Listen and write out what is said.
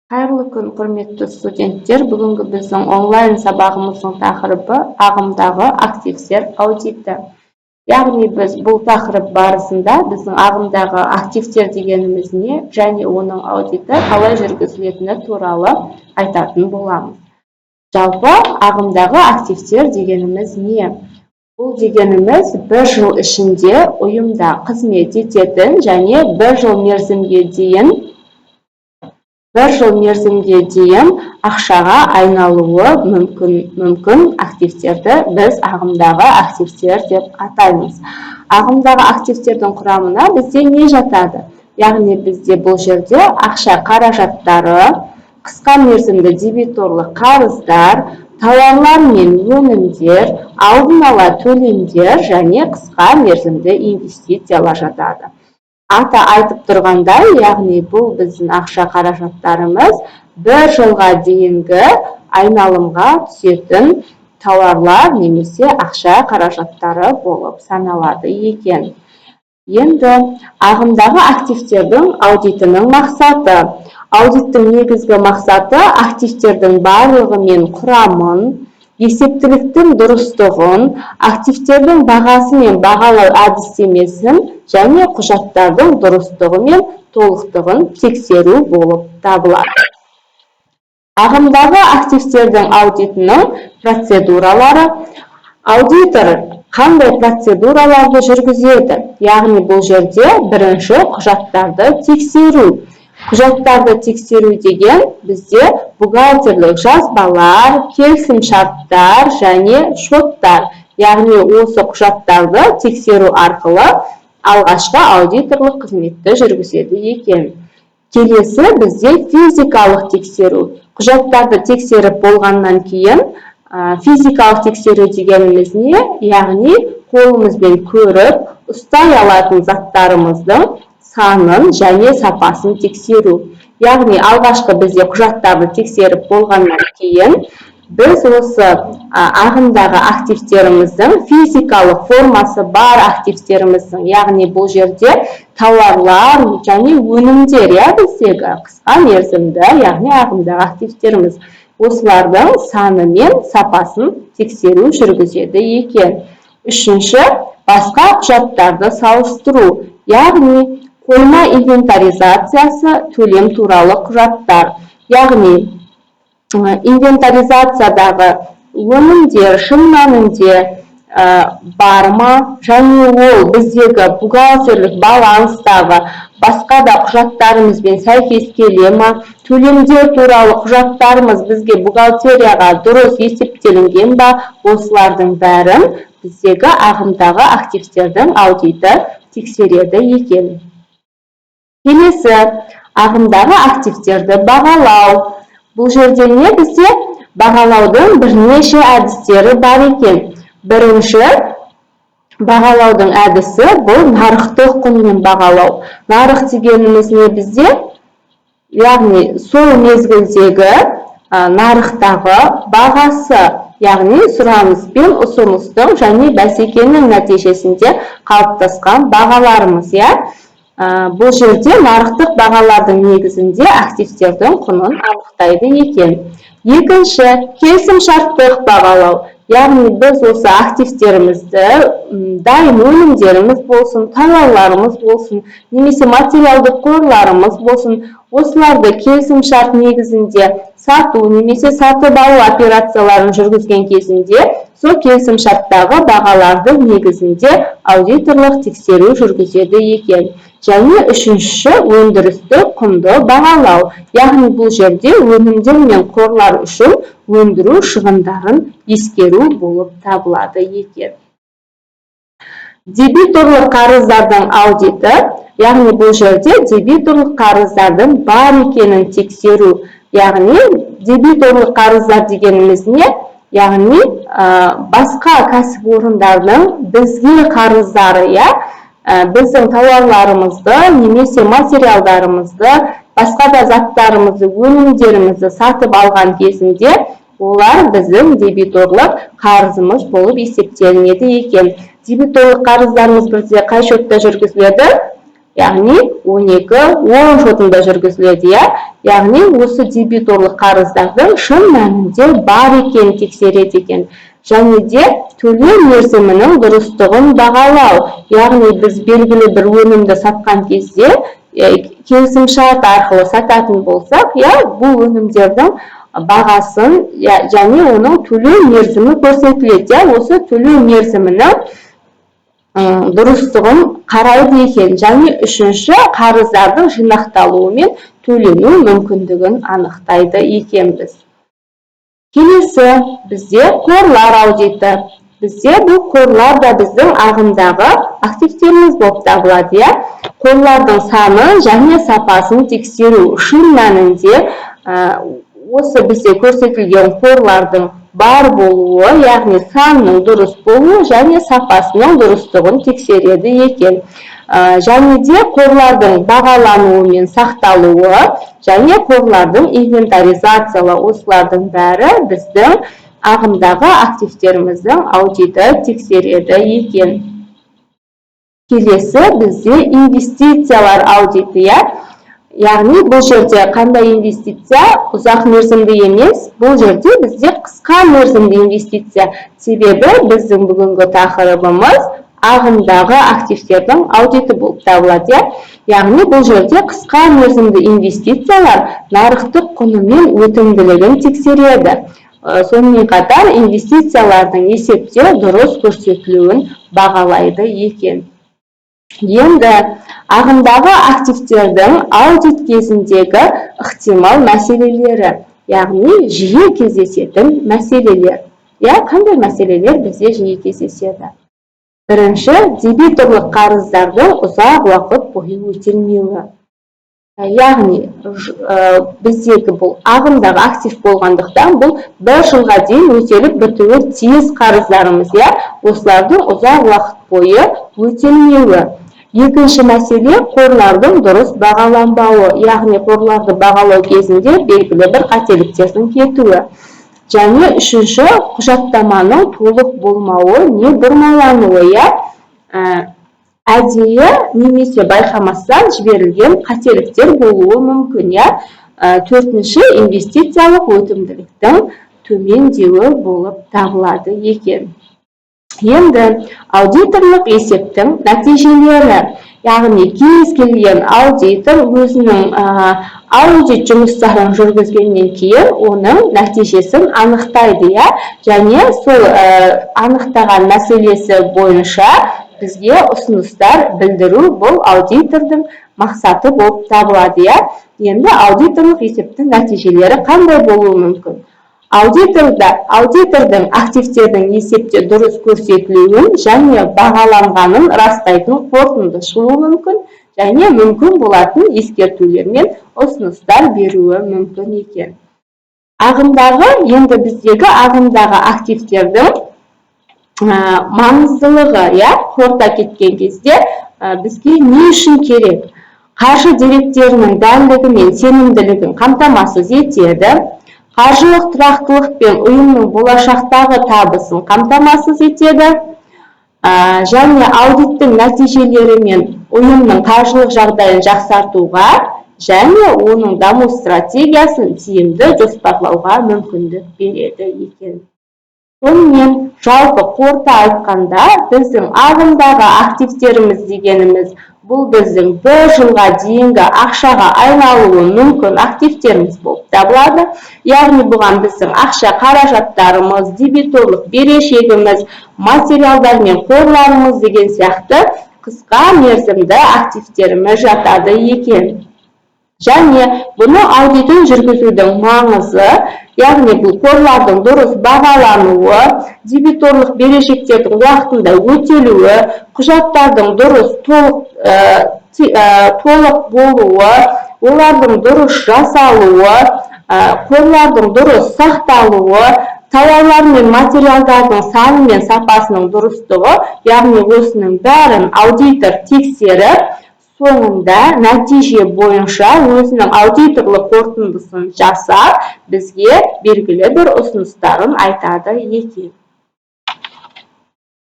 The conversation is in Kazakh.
Қайырлы күн, құрметті студенттер. Бүгінгі біздің онлайн сабағымыздың тақырыбы ағымдағы активтер аудиті. Яғни біз бұл тақырып барысында біздің ағымдағы активтер дегеніміз не және оның аудиті қалай жүргізілетіні туралы айтатын боламыз. Жалпы ағымдағы активтер дегеніміз не? Бұл дегеніміз бір жыл ішінде ұйымда қызмет ететін және бір жыл мерзімге дейін ақшаға айналуы мүмкін активтерді біз ағымдағы активтер деп атаймыз. Ағымдағы активтердің құрамына бізде не жатады? Яғни бізде бұл жерде ақша қаражаттары, қысқа мерзімді дебиторлық қарыздар, тауарлар мен өнімдер, алдын ала төлемдер және қысқа мерзімді инвестициялар жатады. Ата айтып тұрғандай, яғни бұл біздің ақша қаражаттарымыз бір жылға дейінгі айналымға түсетін тауарлар немесе ақша қаражаттары болып саналады екен. Енді ағымдағы активтердің аудитінің мақсаты. Аудиттің негізгі мақсаты активтердің барлығы мен құрамын, есептіліктің дұрыстығын, активтердің бағасы мен бағалау әдістемесін және құжаттардың дұрыстығы мен толықтығын тексеру болып табылады. Ағымдағы активтердің аудитінің процедуралары. Аудитор қандай процедураларды жүргізеді? Яғни бұл жерде бірінші құжаттарды тексеру. Құжаттарды тексеру деген бізде бухгалтерлік жазбалар, келісімшарттар және шоттар. Яғни осы құжаттарды тексеру арқылы алғашқы аудиторлық қызметті жүргізеді екен. Келесі бізде физикалық тексеру. Құжаттарды тексеріп болғаннан кейін физикалық тексеру дегеніміз не? Яғни қолымызбен көріп, ұстай алатын заттарымыздың санын және сапасын тексеру. Яғни алғашқы бізде құжаттарды тексеріп болғаннан кейін біз осы ағымдағы активтеріміздің физикалық формасы бар активтеріміздің, яғни бұл жерде тауарлар және өнімдер, біздегі қысқа мерзімді, яғни ағымдағы активтеріміз, осылардың саны мен сапасын тексеру жүргізеді екен. Үшінші, басқа құжаттарды салыстыру, яғни қойма инвентаризациясы, төлем туралы құжаттар. Яғни инвентаризациядағы өнімдер шын мәнінде бар ма, және ол біздегі бухгалтерлік баланстағы басқа да құжаттарымызбен сәйкес келе ма, төлемдер туралы құжаттарымыз бізге бухгалтерияға дұрыс есептелінген ба, осылардың бәрін біздегі ағымдағы активтердің аудиті тексереді екен. Келесі, ағымдағы активтерді бағалау. Бұл жерде не бізде? Бағалаудың бірнеше әдістері бар екен. Бірінші, бағалаудың әдісі бұл нарықтық құнмен бағалау. Нарық дегеніміз не бізде? Яғни сол мезгілдегі нарықтағы бағасы, яғни сұраныс пен ұсыныстың және бәсекенің нәтижесінде қалыптасқан бағаларымыз. Бұл жерде нарықтық бағалардың негізінде активтердің құнын анықтайды екен. Екінші, келісімшарттық бағалау. Яғни біз осы активтерімізді, дайын өнімдеріміз болсын, тауарларымыз болсын, немесе материалдық қорларымыз болсын, осыларды келісімшарт негізінде сату немесе сатып алу операцияларын жүргізген кезінде, сол келісімшарттағы бағалардың негізінде аудиторлық тексеру жүргізеді екен. Және үшінші, өндірістік құнды бағалау. Яғни бұл жерде өнімдер мен қорлар үшін өндіру шығындарын ескеру болып табылады екен. Дебиторлық қарыздардың аудиті, яғни бұл жерде дебиторлық қарыздардың бар екенін тексеру. Яғни дебиторлық қарыздар дегеніміз не? Яғни басқа кәсіпорындардың бізге қарыздары, біздің тауарларымызды немесе материалдарымызды, басқа да заттарымызды, өнімдерімізді сатып алған кезінде олар біздің дебиторлық қарызымыз болып есептелінеді екен. Дебиторлық қарыздарымыз бізде қай шотта жүргізіледі? яғни 12-10 шотында жүргізіледі, яғни осы дебиторлық қарыздардың шын мәнінде бар екенін тексереді екен. Және де төлем мерзімінің дұрыстығын бағалау, яғни біз белгілі бір өнімді сатқан кезде келісімшарт арқылы сататын болсақ, бұл өнімдердің бағасын және оның төлем мерзімі көрсетіледі. Осы төлем мерзімінің дұрыстығын қарайды екен. Және үшінші, қарыздардың жинақталуы мен төлену мүмкіндігін анықтайды екенбіз. Келесі бізде қорлар аудиті. Бізде бұл қорлар да біздің ағымдағы активтеріміз болып табылады. Қорлардың саны және сапасын тексеру. Шын мәнінде осы бізде көрсетілген қорлардың бар болуы, яғни санының дұрыс болуы және сапасының дұрыстығын тексереді екен. Және де қорлардың бағалануы мен сақталуы және қорлардың инвентаризациялау, осылардың бәрі біздің ағымдағы активтеріміздің аудиті тексереді екен. Келесі бізде инвестициялар аудиті. Яғни бұл жерде қандай инвестиция? Ұзақ мерзімді емес, бұл жерде бізде қысқа мерзімді инвестиция. Себебі біздің бүгінгі тақырыбымыз ағымдағы активтердің аудиті болып табылады. Яғни бұл жерде қысқа мерзімді инвестициялар нарықтық құны мен өтімділігін тексереді. Сонымен қатар инвестициялардың есепте дұрыс көрсетілуін бағалайды екен. Енді ағымдағы активтердің аудит кезіндегі ықтимал мәселелері, яғни жиі кездесетін мәселелер. Қандай мәселелер бізде жиі кездеседі? Бірінші, дебиторлық қарыздардың ұзақ уақыт бойы өтелмеуі. Яғни біздегі бұл ағымдағы актив болғандықтан бұл 1 жылға дейін өтеліп бітуі тиіс қарыздарымыз, осылардың ұзақ уақыт бойы өтелмеуі. Екінші мәселе қорлардың дұрыс бағаланбауы, яғни қорларды бағалау кезінде белгілі бір қателіктердің кетуі. Және үшінші, құжаттаманың толық болмауы не бұрмалануы, әдейі немесе байқамастан жіберілген қателіктер болуы мүмкін. Төртінші, инвестициялық өтімділіктің төмендеуі болып табылады екен. Енді аудиторлық есептің нәтижелері, яғни кез келген аудитор өзінің аудит жұмыстарын жүргізгеннен кейін оның нәтижесін анықтайды, және сол анықтаған мәселесі бойынша бізге ұсыныстар білдіру бұл аудитордың мақсаты болып табылады. Енді аудиторлық есептің нәтижелері қандай болуы мүмкін? Аудитордың активтердің есепте дұрыс көрсетілуін және бағаланғанын растайтын қорытынды шығуы мүмкін, және мүмкін болатын ескертулер мен ұсыныстар беруі мүмкін екен. Енді біздегі ағымдағы активтердің маңыздылығы, қорыта кеткен кезде бізге не үшін керек? Қаржы деректерінің дәлдігі мен сенімділігін қамтамасыз етеді, қаржылық тұрақтылық пен ұйымның болашақтағы табысын қамтамасыз етеді, және аудиттің нәтижелері мен ұйымның қаржылық жағдайын жақсартуға және оның даму стратегиясын тиімді жоспарлауға мүмкіндік береді екен. Сонымен жалпы қорыта айтқанда, біздің ағымдағы активтеріміз дегеніміз бұл біздің 1 жылға дейінгі ақшаға айналуы мүмкін активтеріміз болып табылады. Яғни бұған біздің ақша қаражаттарымыз, дебиторлық берешегіміз, материалдар мен қорларымыз деген сияқты қысқа мерзімді активтеріміз жатады екен. Және бұны аудитін жүргізудің маңызы, яғни бұл қорлардың дұрыс бағалануы, дебиторлық берешектердің уақытында өтелуі, құжаттардың дұрыс толық болуы, олардың дұрыс жасалуы, қорлардың дұрыс сақталуы, тауарлар мен материалдардың саны мен сапасының дұрыстығы, яғни осының бәрін аудитор тексеріп, соңында нәтиже бойынша өзінің аудиторлық қорытындысын жасап, бізге белгілі бір ұсыныстарын айтады екен.